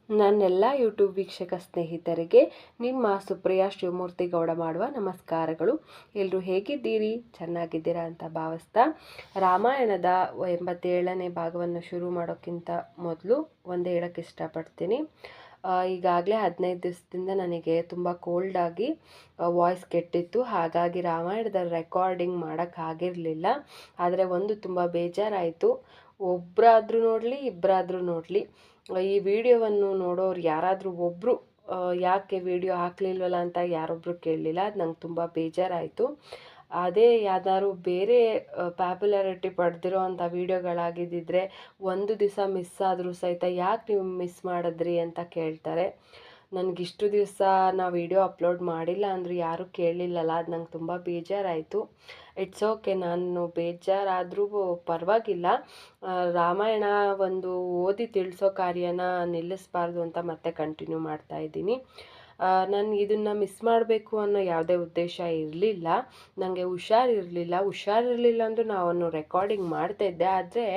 ನನ್ನೆಲ್ಲ ಯೂಟ್ಯೂಬ್ ವೀಕ್ಷಕ ಸ್ನೇಹಿತರಿಗೆ ನಿಮ್ಮ ಸುಪ್ರಿಯಾ ಶಿವಮೂರ್ತಿ ಗೌಡ ಮಾಡುವ ನಮಸ್ಕಾರಗಳು. ಎಲ್ಲರೂ ಹೇಗಿದ್ದೀರಿ? ಚೆನ್ನಾಗಿದ್ದೀರಾ ಅಂತ ಭಾವಿಸ್ತಾ ರಾಮಾಯಣದ 87ನೇ ಭಾಗವನ್ನು ಶುರು ಮಾಡೋಕ್ಕಿಂತ ಮೊದಲು ಒಂದು ಹೇಳೋಕ್ಕೆ ಇಷ್ಟಪಡ್ತೀನಿ. ಈಗಾಗಲೇ 15 ದಿವಸದಿಂದ ನನಗೆ ತುಂಬ ಕೋಲ್ಡಾಗಿ ವಾಯ್ಸ್ ಕೆಟ್ಟಿತ್ತು. ಹಾಗಾಗಿ ರಾಮಾಯಣದ ರೆಕಾರ್ಡಿಂಗ್ ಮಾಡೋಕ್ಕಾಗಿರಲಿಲ್ಲ. ಆದರೆ ಒಂದು ತುಂಬ ಬೇಜಾರಾಯಿತು. ಒಬ್ಬರಾದರೂ ನೋಡಲಿ ಇಬ್ಬರಾದರೂ ನೋಡಲಿ, ಈ ವಿಡಿಯೋವನ್ನು ನೋಡೋರು ಯಾರಾದರೂ ಒಬ್ಬರು ಯಾಕೆ ವಿಡಿಯೋ ಹಾಕಲಿಲ್ವಲ್ಲ ಅಂತ ಯಾರೊಬ್ಬರು ಕೇಳಲಿಲ್ಲ. ಅದು ನಂಗೆ ತುಂಬ ಬೇಜಾರಾಯಿತು. ಅದೇ ಯಾವ್ದಾದ್ರು ಬೇರೆ ಪಾಪ್ಯುಲಾರಿಟಿ ಪಡೆದಿರೋ ಅಂಥ ವೀಡಿಯೋಗಳಾಗಿದ್ದಿದ್ರೆ ಒಂದು ದಿವಸ ಮಿಸ್ ಆದರೂ ಸಹಿತ ಯಾಕೆ ನೀವು ಮಿಸ್ ಮಾಡಿದ್ರಿ ಅಂತ ಕೇಳ್ತಾರೆ. ನನಗಿಷ್ಟು ದಿವಸ ನಾವು ವಿಡಿಯೋ ಅಪ್ಲೋಡ್ ಮಾಡಿಲ್ಲ ಅಂದರೂ ಯಾರೂ ಕೇಳಲಿಲ್ಲಲ್ಲ, ಅದು ನಂಗೆ ತುಂಬ ಬೇಜಾರಾಯಿತು. ಇಟ್ಸ್ ಓಕೆ, ನಾನು ಬೇಜಾರಾದರೂ ಪರವಾಗಿಲ್ಲ. ರಾಮಾಯಣ ಒಂದು ಓದಿ ತಿಳಿಸೋ ಕಾರ್ಯನ ನಿಲ್ಲಿಸಬಾರ್ದು ಅಂತ ಮತ್ತೆ ಕಂಟಿನ್ಯೂ ಮಾಡ್ತಾಯಿದ್ದೀನಿ. ನನಗೆ ಇದನ್ನು ಮಿಸ್ ಮಾಡಬೇಕು ಅನ್ನೋ ಯಾವುದೇ ಉದ್ದೇಶ ಇರಲಿಲ್ಲ. ನನಗೆ ಹುಷಾರಿರಲಿಲ್ಲ ಅಂದರೂ ನಾನು ರೆಕಾರ್ಡಿಂಗ್ ಮಾಡ್ತಾಯಿದ್ದೆ. ಆದರೆ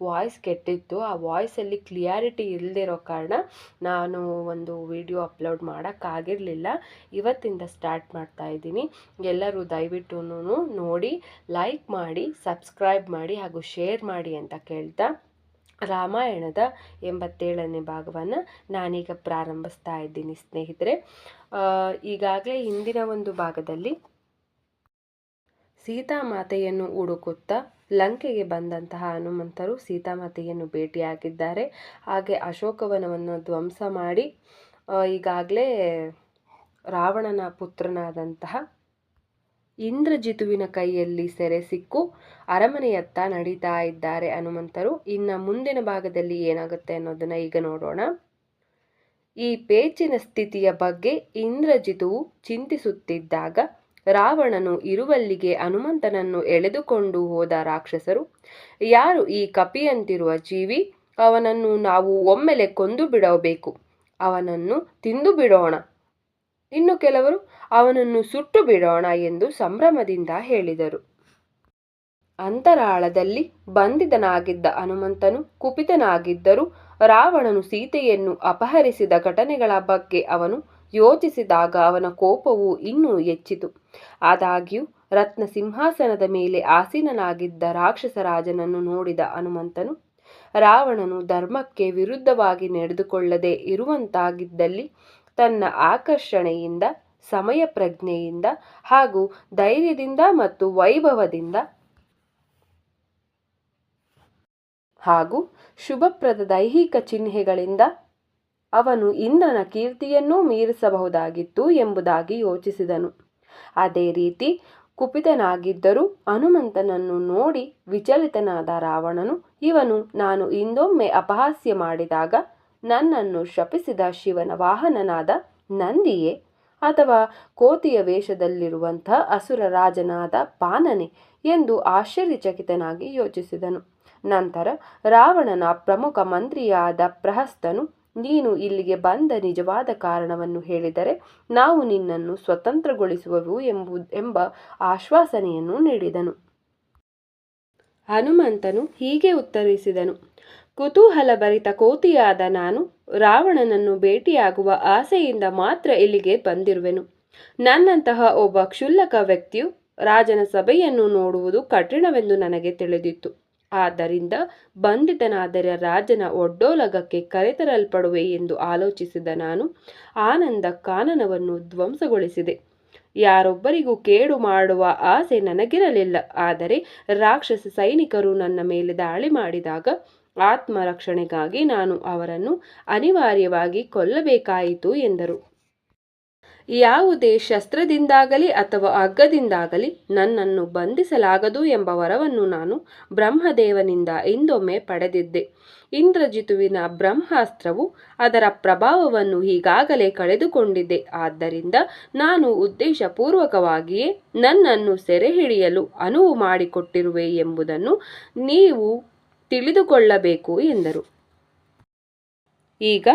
ವಾಯ್ಸ್ ಕೆಟ್ಟಿತ್ತು. ಆ ವಾಯ್ಸಲ್ಲಿ ಕ್ಲಿಯಾರಿಟಿ ಇಲ್ಲದಿರೋ ಕಾರಣ ನಾನು ಒಂದು ವಿಡಿಯೋ ಅಪ್ಲೋಡ್ ಮಾಡೋಕ್ಕಾಗಿರಲಿಲ್ಲ. ಇವತ್ತಿಂದ ಸ್ಟಾರ್ಟ್ ಮಾಡ್ತಾಯಿದ್ದೀನಿ. ಎಲ್ಲರೂ ದಯವಿಟ್ಟು ನೋಡಿ, ಲೈಕ್ ಮಾಡಿ, ಸಬ್ಸ್ಕ್ರೈಬ್ ಮಾಡಿ ಹಾಗೂ ಶೇರ್ ಮಾಡಿ ಅಂತ ಕೇಳ್ತಾ ರಾಮಾಯಣದ 87ನೇ ಭಾಗವನ್ನು ನಾನೀಗ ಪ್ರಾರಂಭಿಸ್ತಾ ಇದ್ದೀನಿ ಸ್ನೇಹಿತರೆ. ಈಗಾಗಲೇ ಹಿಂದಿನ ಒಂದು ಭಾಗದಲ್ಲಿ ಸೀತಾಮಾತೆಯನ್ನು ಹುಡುಕುತ್ತಾ ಲಂಕೆಗೆ ಬಂದಂತಹ ಹನುಮಂತರು ಸೀತಾಮಾತೆಯನ್ನು ಭೇಟಿಯಾಗಿದ್ದಾರೆ. ಹಾಗೆ ಅಶೋಕವನವನ್ನು ಧ್ವಂಸ ಮಾಡಿ ಈಗಾಗಲೇ ರಾವಣನ ಪುತ್ರನಾದಂತಹ ಇಂದ್ರಜಿತುವಿನ ಕೈಯಲ್ಲಿ ಸೆರೆ ಸಿಕ್ಕು ಅರಮನೆಯತ್ತ ನಡೀತಾ ಇದ್ದಾರೆ ಹನುಮಂತರು. ಇನ್ನು ಮುಂದಿನ ಭಾಗದಲ್ಲಿ ಏನಾಗುತ್ತೆ ಅನ್ನೋದನ್ನ ಈಗ ನೋಡೋಣ. ಈ ಪೇಚಿನ ಸ್ಥಿತಿಯ ಬಗ್ಗೆ ಇಂದ್ರಜಿತುವು ಚಿಂತಿಸುತ್ತಿದ್ದಾಗ ರಾವಣನು ಇರುವಲ್ಲಿಗೆ ಹನುಮಂತನನ್ನು ಎಳೆದುಕೊಂಡು ಹೋದ ರಾಕ್ಷಸರು, ಯಾರು ಈ ಕಪಿಯಂತಿರುವ ಜೀವಿ? ಅವನನ್ನು ನಾವು ಒಮ್ಮೆಲೆ ಕೊಂದು ಬಿಡಬೇಕು. ಅವನನ್ನು ತಿಂದು ಬಿಡೋಣ. ಇನ್ನು ಕೆಲವರು ಅವನನ್ನು ಸುಟ್ಟು ಬಿಡೋಣ ಎಂದು ಸಂಭ್ರಮದಿಂದ ಹೇಳಿದರು. ಅಂತರಾಳದಲ್ಲಿ ಬಂಧಿತನಾಗಿದ್ದ ಹನುಮಂತನು ಕುಪಿತನಾಗಿದ್ದರೂ ರಾವಣನು ಸೀತೆಯನ್ನು ಅಪಹರಿಸಿದ ಘಟನೆಗಳ ಬಗ್ಗೆ ಅವನು ಯೋಚಿಸಿದಾಗ ಅವನ ಕೋಪವು ಇನ್ನೂ ಹೆಚ್ಚಿತು. ಆದಾಗ್ಯೂ ರತ್ನ ಸಿಂಹಾಸನದ ಮೇಲೆ ಆಸೀನನಾಗಿದ್ದ ರಾಕ್ಷಸ ರಾಜನನ್ನು ನೋಡಿದ ಹನುಮಂತನು, ರಾವಣನು ಧರ್ಮಕ್ಕೆ ವಿರುದ್ಧವಾಗಿ ನಡೆದುಕೊಳ್ಳದೆ ಇರುವಂತಾಗಿದ್ದಲ್ಲಿ ತನ್ನ ಆಕರ್ಷಣೆಯಿಂದ, ಸಮಯ ಪ್ರಜ್ಞೆಯಿಂದ ಹಾಗೂ ಧೈರ್ಯದಿಂದ ಮತ್ತು ವೈಭವದಿಂದ ಹಾಗೂ ಶುಭಪ್ರದ ದೈಹಿಕ ಚಿಹ್ನೆಗಳಿಂದ ಅವನು ಇಂದ್ರನ ಕೀರ್ತಿಯನ್ನೂ ಮೀರಿಸಬಹುದಾಗಿತ್ತು ಎಂಬುದಾಗಿ ಯೋಚಿಸಿದನು. ಅದೇ ರೀತಿ ಕುಪಿತನಾಗಿದ್ದರೂ ಹನುಮಂತನನ್ನು ನೋಡಿ ವಿಚಲಿತನಾದ ರಾವಣನು, ಇವನು ನಾನು ಹಿಂದೊಮ್ಮೆ ಅಪಹಾಸ್ಯ ಮಾಡಿದಾಗ ನನ್ನನ್ನು ಶಪಿಸಿದ ಶಿವನ ವಾಹನನಾದ ನಂದಿಯೇ ಅಥವಾ ಕೋತಿಯ ವೇಷದಲ್ಲಿರುವಂಥ ಅಸುರ ರಾಜನಾದ ಬಾನನೆ ಎಂದು ಆಶ್ಚರ್ಯಚಕಿತನಾಗಿ ಯೋಚಿಸಿದನು. ನಂತರ ರಾವಣನ ಪ್ರಮುಖ ಮಂತ್ರಿಯಾದ ಪ್ರಹಸ್ತನು, ನೀನು ಇಲ್ಲಿಗೆ ಬಂದ ನಿಜವಾದ ಕಾರಣವನ್ನು ಹೇಳಿದರೆ ನಾವು ನಿನ್ನನ್ನು ಸ್ವತಂತ್ರಗೊಳಿಸುವೆವು ಎಂಬ ಆಶ್ವಾಸನೆಯನ್ನು ನೀಡಿದನು. ಹನುಮಂತನು ಹೀಗೆ ಉತ್ತರಿಸಿದನು, ಕುತೂಹಲಭರಿತ ಕೋತಿಯಾದ ನಾನು ರಾವಣನನ್ನು ಭೇಟಿಯಾಗುವ ಆಸೆಯಿಂದ ಮಾತ್ರ ಇಲ್ಲಿಗೆ ಬಂದಿರುವೆನು. ನನ್ನಂತಹ ಒಬ್ಬ ಕ್ಷುಲ್ಲಕ ವ್ಯಕ್ತಿಯು ರಾಜನ ಸಭೆಯನ್ನು ನೋಡುವುದು ಕಠಿಣವೆಂದು ನನಗೆ ತಿಳಿದಿತ್ತು. ಆದ್ದರಿಂದ ಬಂಧಿತನಾದರೆ ರಾಜನ ಒಡ್ಡೋಲಗಕ್ಕೆ ಕರೆತರಲ್ಪಡುವೆ ಎಂದು ಆಲೋಚಿಸಿದ ನಾನು ಆನಂದ ಕಾನನವನ್ನು ಧ್ವಂಸಗೊಳಿಸಿದೆ. ಯಾರೊಬ್ಬರಿಗೂ ಕೇಡು ಮಾಡುವ ಆಸೆ ನನಗಿರಲಿಲ್ಲ. ಆದರೆ ರಾಕ್ಷಸ ಸೈನಿಕರು ನನ್ನ ಮೇಲೆ ದಾಳಿ ಮಾಡಿದಾಗ ಆತ್ಮರಕ್ಷಣೆಗಾಗಿ ನಾನು ಅವರನ್ನು ಅನಿವಾರ್ಯವಾಗಿ ಕೊಲ್ಲಬೇಕಾಯಿತು ಎಂದರು. ಯಾವುದೇ ಶಸ್ತ್ರದಿಂದಾಗಲಿ ಅಥವಾ ಹಗ್ಗದಿಂದಾಗಲಿ ನನ್ನನ್ನು ಬಂಧಿಸಲಾಗದು ಎಂಬ ವರವನ್ನು ನಾನು ಬ್ರಹ್ಮದೇವನಿಂದ ಹಿಂದೊಮ್ಮೆ ಪಡೆದಿದ್ದೆ. ಇಂದ್ರಜಿತುವಿನ ಬ್ರಹ್ಮಾಸ್ತ್ರವು ಅದರ ಪ್ರಭಾವವನ್ನು ಈಗಾಗಲೇ ಕಳೆದುಕೊಂಡಿದೆ. ಆದ್ದರಿಂದ ನಾನು ಉದ್ದೇಶಪೂರ್ವಕವಾಗಿಯೇ ನನ್ನನ್ನು ಸೆರೆ ಹಿಡಿಯಲು ಅನುವು ಮಾಡಿಕೊಟ್ಟಿರುವೆ ಎಂಬುದನ್ನು ನೀವು ತಿಳಿದುಕೊಳ್ಳಬೇಕು ಎಂದರು. ಈಗ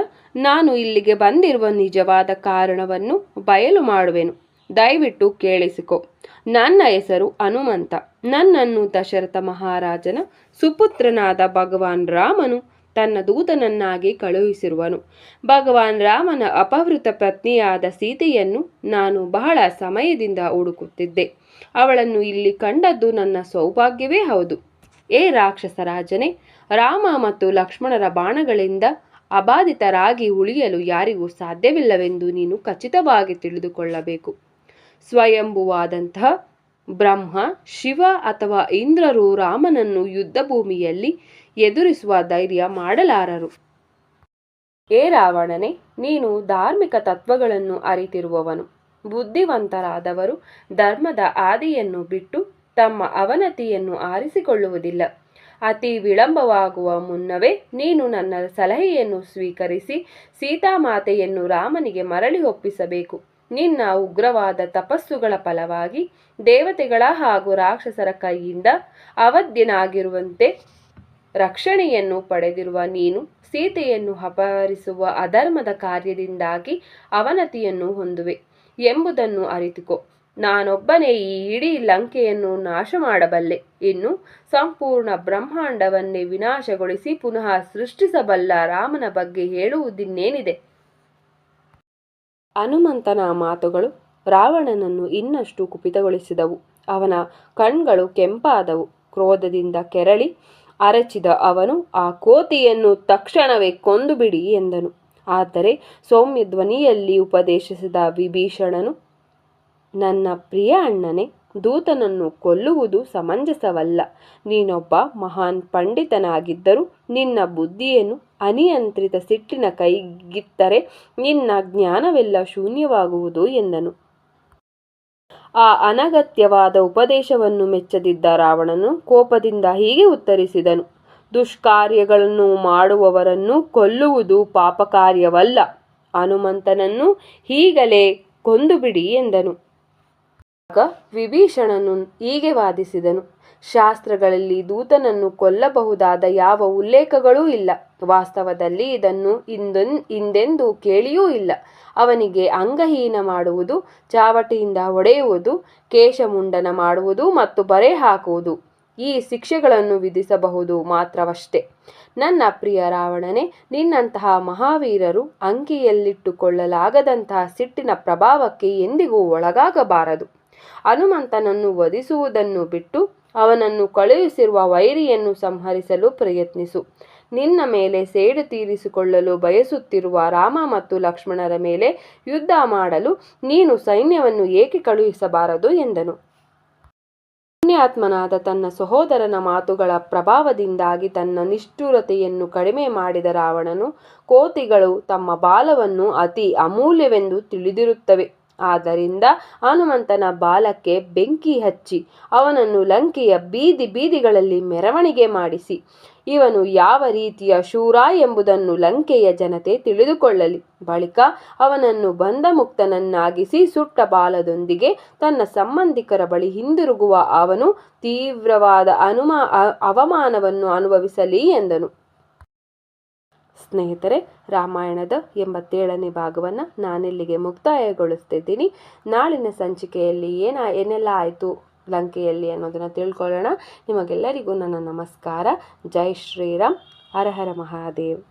ನಾನು ಇಲ್ಲಿಗೆ ಬಂದಿರುವ ನಿಜವಾದ ಕಾರಣವನ್ನು ಬಯಲು ಮಾಡುವೆನು. ದಯವಿಟ್ಟು ಕೇಳಿಸಿಕೊ. ನನ್ನ ಹೆಸರು ಹನುಮಂತ. ನನ್ನನ್ನು ದಶರಥ ಮಹಾರಾಜನ ಸುಪುತ್ರನಾದ ಭಗವಾನ್ ರಾಮನು ತನ್ನ ದೂತನನ್ನಾಗಿ ಕಳುಹಿಸಿರುವನು. ಭಗವಾನ್ ರಾಮನ ಅಪಹೃತ ಪತ್ನಿಯಾದ ಸೀತೆಯನ್ನು ನಾನು ಬಹಳ ಸಮಯದಿಂದ ಹುಡುಕುತ್ತಿದ್ದೆ. ಅವಳನ್ನು ಇಲ್ಲಿ ಕಂಡದ್ದು ನನ್ನ ಸೌಭಾಗ್ಯವೇ ಹೌದು. ಏ ರಾಕ್ಷಸ ರಾಜನೇ, ರಾಮ ಮತ್ತು ಲಕ್ಷ್ಮಣರ ಬಾಣಗಳಿಂದ ಅಬಾಧಿತರಾಗಿ ಉಳಿಯಲು ಯಾರಿಗೂ ಸಾಧ್ಯವಿಲ್ಲವೆಂದು ನೀನು ಖಚಿತವಾಗಿ ತಿಳಿದುಕೊಳ್ಳಬೇಕು. ಸ್ವಯಂಭುವಾದಂತಹ ಬ್ರಹ್ಮ, ಶಿವ ಅಥವಾ ಇಂದ್ರರು ರಾಮನನ್ನು ಯುದ್ಧ ಭೂಮಿಯಲ್ಲಿ ಎದುರಿಸುವ ಧೈರ್ಯ ಮಾಡಲಾರರು. ಏ ರಾವಣನೇ, ನೀನು ಧಾರ್ಮಿಕ ತತ್ವಗಳನ್ನು ಅರಿತಿರುವವನು. ಬುದ್ಧಿವಂತರಾದವರು ಧರ್ಮದ ಆದಿಯನ್ನು ಬಿಟ್ಟು ತಮ್ಮ ಅವನತಿಯನ್ನು ಆರಿಸಿಕೊಳ್ಳುವುದಿಲ್ಲ. ಅತಿ ವಿಳಂಬವಾಗುವ ಮುನ್ನವೇ ನೀನು ನನ್ನ ಸಲಹೆಯನ್ನು ಸ್ವೀಕರಿಸಿ ಸೀತಾಮಾತೆಯನ್ನು ರಾಮನಿಗೆ ಮರಳಿ ಒಪ್ಪಿಸಬೇಕು. ನಿನ್ನ ಉಗ್ರವಾದ ತಪಸ್ಸುಗಳ ಫಲವಾಗಿ ದೇವತೆಗಳ ಹಾಗೂ ರಾಕ್ಷಸರ ಕೈಯಿಂದ ಅವಧ್ಯನಾಗಿರುವಂತೆ ರಕ್ಷಣೆಯನ್ನು ಪಡೆದಿರುವ ನೀನು ಸೀತೆಯನ್ನು ಅಪಹರಿಸುವ ಅಧರ್ಮದ ಕಾರ್ಯದಿಂದಾಗಿ ಅವನತಿಯನ್ನು ಹೊಂದುವೆ ಎಂಬುದನ್ನು ಅರಿತುಕೋ. ನಾನೊಬ್ಬನೇ ಈ ಇಡೀ ಲಂಕೆಯನ್ನು ನಾಶ ಮಾಡಬಲ್ಲೆ. ಇನ್ನು ಸಂಪೂರ್ಣ ಬ್ರಹ್ಮಾಂಡವನ್ನೇ ವಿನಾಶಗೊಳಿಸಿ ಪುನಃ ಸೃಷ್ಟಿಸಬಲ್ಲ ರಾಮನ ಬಗ್ಗೆ ಹೇಳುವುದಿನ್ನೇನಿದೆ? ಹನುಮಂತನ ಮಾತುಗಳು ರಾವಣನನ್ನು ಇನ್ನಷ್ಟು ಕುಪಿತಗೊಳಿಸಿದವು. ಅವನ ಕಣ್ಗಳು ಕೆಂಪಾದವು. ಕ್ರೋಧದಿಂದ ಕೆರಳಿ ಅರಚಿದ ಅವನು, ಆ ಕೋತಿಯನ್ನು ತಕ್ಷಣವೇ ಕೊಂದುಬಿಡಿ ಎಂದನು. ಆದರೆ ಸೌಮ್ಯ ಧ್ವನಿಯಲ್ಲಿ ಉಪದೇಶಿಸಿದ ವಿಭೀಷಣನು, ನನ್ನ ಪ್ರಿಯ ಅಣ್ಣನೇ, ದೂತನನ್ನು ಕೊಲ್ಲುವುದು ಸಮಂಜಸವಲ್ಲ. ನೀನೊಬ್ಬ ಮಹಾನ್ ಪಂಡಿತನಾಗಿದ್ದರೂ ನಿನ್ನ ಬುದ್ಧಿಯನ್ನು ಅನಿಯಂತ್ರಿತ ಸಿಟ್ಟಿನ ಕೈಗಿತ್ತರೆ ನಿನ್ನ ಜ್ಞಾನವೆಲ್ಲ ಶೂನ್ಯವಾಗುವುದು ಎಂದನು. ಆ ಅನಗತ್ಯವಾದ ಉಪದೇಶವನ್ನು ಮೆಚ್ಚದಿದ್ದ ರಾವಣನು ಕೋಪದಿಂದ ಹೀಗೆ ಉತ್ತರಿಸಿದನು, ದುಷ್ಕಾರ್ಯಗಳನ್ನು ಮಾಡುವವರನ್ನು ಕೊಲ್ಲುವುದು ಪಾಪಕಾರ್ಯವಲ್ಲ. ಹನುಮಂತನನ್ನು ಈಗಲೇ ಕೊಂದುಬಿಡಿ ಎಂದನು. ಆಗ ವಿಭೀಷಣನು ಹೀಗೆ ವಾದಿಸಿದನು, ಶಾಸ್ತ್ರಗಳಲ್ಲಿ ದೂತನನ್ನು ಕೊಲ್ಲಬಹುದಾದ ಯಾವ ಉಲ್ಲೇಖಗಳೂ ಇಲ್ಲ. ವಾಸ್ತವದಲ್ಲಿ ಇದನ್ನು ಹಿಂದೆಂದೂ ಕೇಳಿಯೂ ಇಲ್ಲ. ಅವನಿಗೆ ಅಂಗಹೀನ ಮಾಡುವುದು, ಚಾವಟಿಯಿಂದ ಹೊಡೆಯುವುದು, ಕೇಶಮುಂಡನ ಮಾಡುವುದು ಮತ್ತು ಬರೆ ಹಾಕುವುದು ಈ ಶಿಕ್ಷೆಗಳನ್ನು ವಿಧಿಸಬಹುದು ಮಾತ್ರವಷ್ಟೇ. ನನ್ನ ಪ್ರಿಯ ರಾವಣನೇ, ನಿನ್ನಂತಹ ಮಹಾವೀರರು ಅಂಕಿಯಲ್ಲಿಟ್ಟುಕೊಳ್ಳಲಾಗದಂತಹ ಸಿಟ್ಟಿನ ಪ್ರಭಾವಕ್ಕೆ ಎಂದಿಗೂ ಒಳಗಾಗಬಾರದು. ಹನುಮಂತನನ್ನು ವಧಿಸುವುದನ್ನು ಬಿಟ್ಟು ಅವನನ್ನು ಕಳುಹಿಸಿರುವ ವೈರಿಯನ್ನು ಸಂಹರಿಸಲು ಪ್ರಯತ್ನಿಸು. ನಿನ್ನ ಮೇಲೆ ಸೇಡು ತೀರಿಸಿಕೊಳ್ಳಲು ಬಯಸುತ್ತಿರುವ ರಾಮ ಮತ್ತು ಲಕ್ಷ್ಮಣರ ಮೇಲೆ ಯುದ್ಧ ಮಾಡಲು ನೀನು ಸೈನ್ಯವನ್ನು ಏಕೆ ಕಳುಹಿಸಬಾರದು ಎಂದನು. ಪುಣ್ಯಾತ್ಮನಾದ ತನ್ನ ಸಹೋದರನ ಮಾತುಗಳ ಪ್ರಭಾವದಿಂದಾಗಿ ತನ್ನ ನಿಷ್ಠುರತೆಯನ್ನು ಕಡಿಮೆ ಮಾಡಿದ ರಾವಣನು, ಕೋತಿಗಳು ತಮ್ಮ ಬಾಲವನ್ನು ಅತಿ ಅಮೂಲ್ಯವೆಂದು ತಿಳಿದಿರುತ್ತವೆ. ಆದ್ದರಿಂದ ಹನುಮಂತನ ಬಾಲಕ್ಕೆ ಬೆಂಕಿ ಹಚ್ಚಿ ಅವನನ್ನು ಲಂಕೆಯ ಬೀದಿ ಬೀದಿಗಳಲ್ಲಿ ಮೆರವಣಿಗೆ ಮಾಡಿಸಿ ಇವನು ಯಾವ ರೀತಿಯ ಶೂರ ಎಂಬುದನ್ನು ಲಂಕೆಯ ಜನತೆ ತಿಳಿದುಕೊಳ್ಳಲಿ. ಬಳಿಕ ಅವನನ್ನು ಬಂಧಮುಕ್ತನನ್ನಾಗಿಸಿ ಸುಟ್ಟ ಬಾಲದೊಂದಿಗೆ ತನ್ನ ಸಂಬಂಧಿಕರ ಬಳಿ ಹಿಂದಿರುಗುವ ಅವನು ತೀವ್ರವಾದ ಅವಮಾನವನ್ನು ಅನುಭವಿಸಲಿ ಎಂದನು. ಸ್ನೇಹಿತರೆ, ರಾಮಾಯಣದ 87ನೇ ಭಾಗವನ್ನು ನಾನಿಲ್ಲಿಗೆ ಮುಕ್ತಾಯಗೊಳಿಸ್ತಿದ್ದೀನಿ. ನಾಳಿನ ಸಂಚಿಕೆಯಲ್ಲಿ ಏನೆಲ್ಲ ಆಯಿತು ಲಂಕೆಯಲ್ಲಿ ಅನ್ನೋದನ್ನು ತಿಳ್ಕೊಳ್ಳೋಣ. ನಿಮಗೆಲ್ಲರಿಗೂ ನನ್ನ ನಮಸ್ಕಾರ. ಜೈ ಶ್ರೀರಾಮ್. ಹರ ಹರ ಮಹಾದೇವ್.